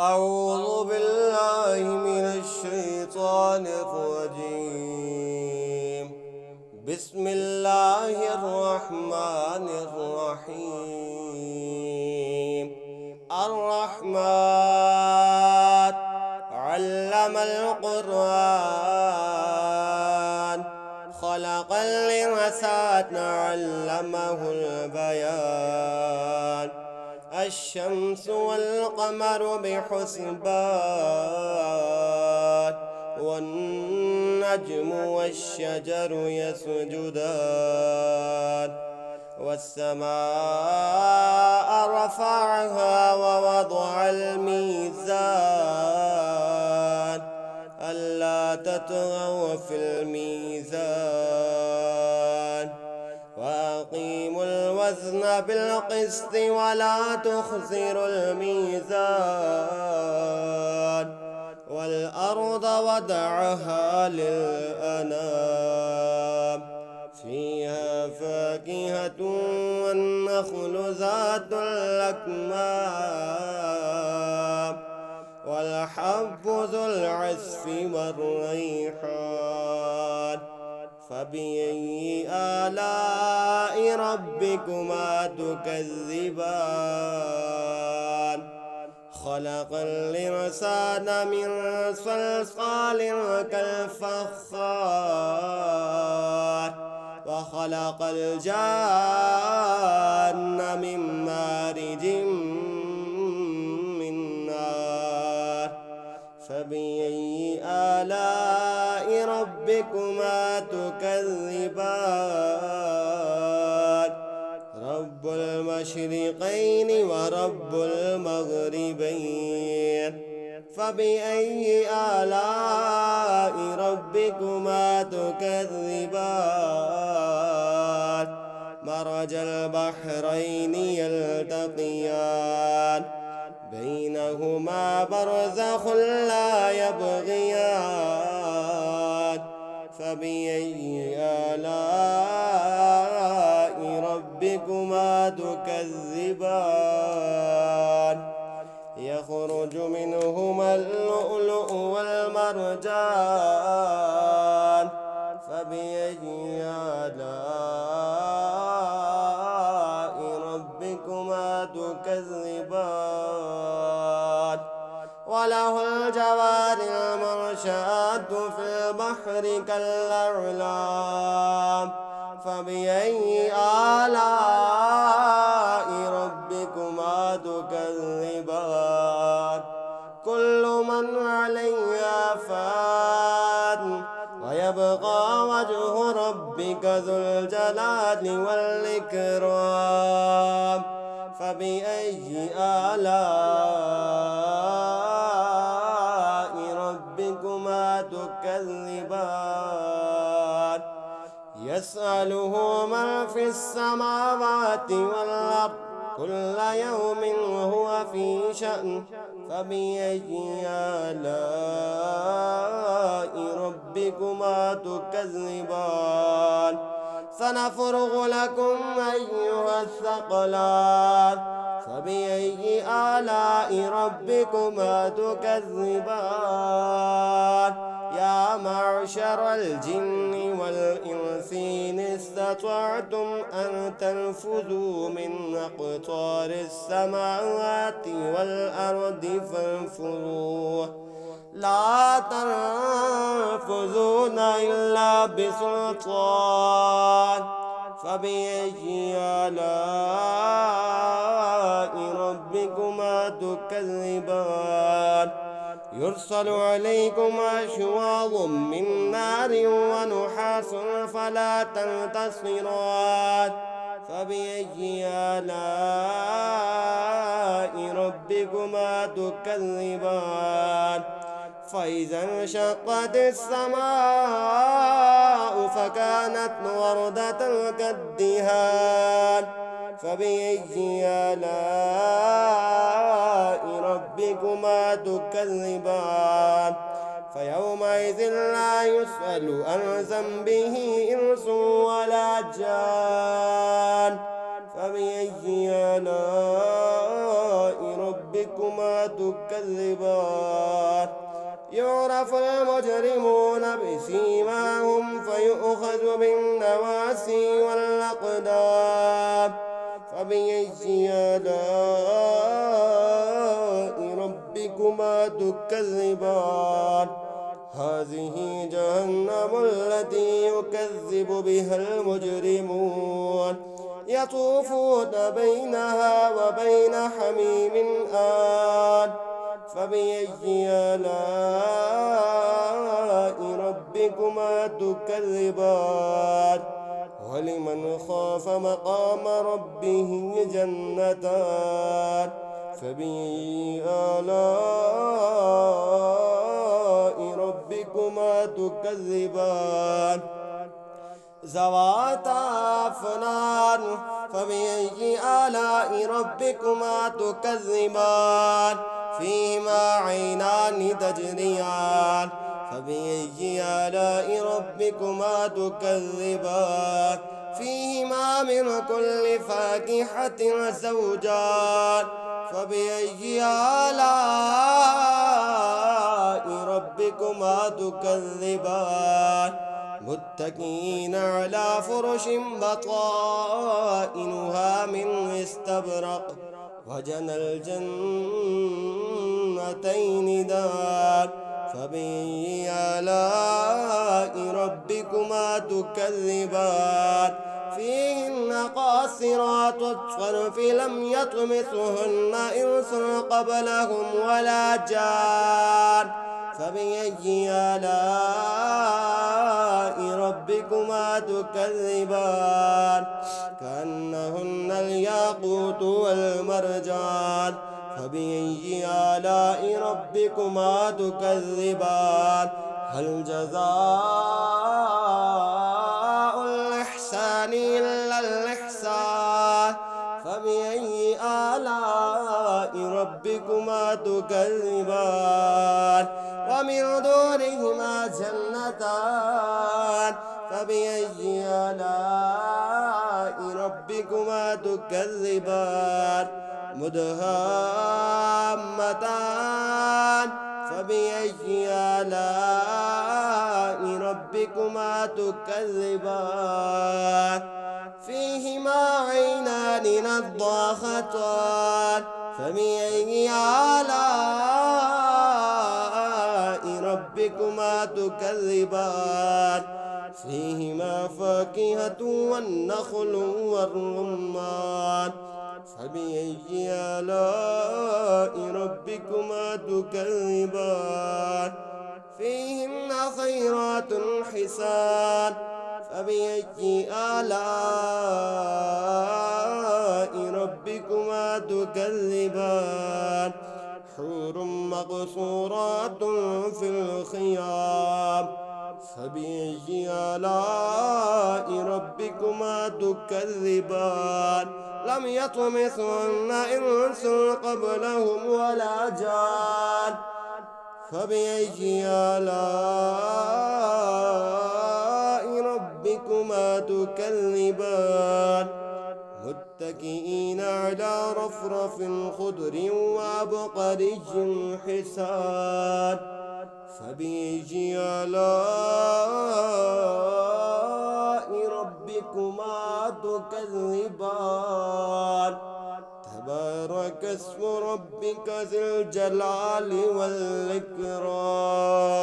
أعوذ بالله من الشيطان الرجيم. بسم الله الرحمن الرحيم. الرحمن علم القرآن، خلق الإنسان علمه البيان. الشمس والقمر بحسبان، والنجم والشجر يسجدان. والسماء رفعها ووضع الميزان، ألا تطغوا في الميزان. وأقيموا الوزن بالقسط ولا تخسروا الميزان. والأرض وضعها للأنام، فيها فاكهة والنخل ذات الأكمام، والحب ذو العصف والريحان. فبأي آلاء ربكما تكذبان؟ خلق الإنسان من صلصال كالفخار، وخلق الجان من مارج من نار. فبأي آلاء ربكما تكذبان؟ رب المشرقين ورب المغربين. فبأي آلاء ربكما تكذبان؟ مرج البحرين يلتقيان، بينهما برزخ لا يبغيان. فبأي آلاء ربكما تكذبان؟ يخرج منهما اللؤلؤ والمرجان. فبأي آلاء ربكما تكذبان؟ وله الجوار المنشآت في البحر كالأعلام. فبأي آلاء ربكما تكذبان؟ كل من عليها فان، ويبقى وجه ربك ذو الجلال والإكرام. فبأي آلاء ربكما تكذبان؟ يسأله من في السماوات والأرض، كل يوم هو في شأن. فبأي آلاء ربكما تكذبان؟ سنفرغ لكم أيها الثقلان. فبأي آلاء ربكما تكذبان؟ يا معشر الجن والإنس إن استطعتم أن تنفذوا من أقطار السماوات والأرض فانفذوا، لا تنفذون إلا بسلطان. فبأي آلاء ربكما تكذبان؟ يرسل عليكم شواظ من نار ونحاس فلا تنتصران. فبأي آلاء ربكما تكذبان؟ فإذا انشقت السماء فكانت وردة كالدهان. فبأي آلاء ربكما تكذبان؟ فيومئذ لا يسأل عن ذنبه إنس ولا جان. فبأي آلاء ربكما ربكما تكذبان يعرف المجرمون بسيماهم فيؤخذ بالنواسي والأقدام فبأي آلاء ربكما تكذبان هذه جهنم التي يكذب بها المجرمون يطوفون بينها وبين حميم آن فبأي آلاء ربكما تكذبان ولمن خاف مقام ربه جنتان فبأي آلاء ربكما تكذبان ذواتا أفنان فبأي آلاء ربكما تكذبان فيهما عينان تجريان فبأي آلاء ربكما تكذبان فيهما من كل فاكهة زوجان فبأي آلاء ربكما تكذبان متكئين على فرش بطائنها من استبرق وجنى الجنتين دان فبأي آلاء ربكما تكذبان فيهن قاصرات الطرف لم يطمثهن إنس قبلهم ولا جان فبأي آلاء ربكما تكذبان كأنهن الياقوت والمرجان فبأي آلاء ربكما تكذبان هل جزاء الإحسان إلا الإحسان فبأي آلاء ربكما تكذبان ومن دونهما جنتان فبأي آلاء ربكما تكذبان مدهامتان فبأي آلاء ربكما تكذبان فيهما عينان نضاختان فبأي آلاء ربكما تكذبان فيهما فاكهة والنخل والرمان فبأي آلاء ربكما تكذبان فيهن خيرات حسان فبأي آلاء ربكما تكذبان حور مقصورات في الخيام فبأي آلاء ربكما تكذبان لم يطمثهن إنس قبلهم ولا جان فبأي آلاء ربكما تكذبان متكئين على رفرف خضر وعبقري حسان فبأي آلاء ربكما تكذبان تبارك اسم ربك ذي الجلال والإكرام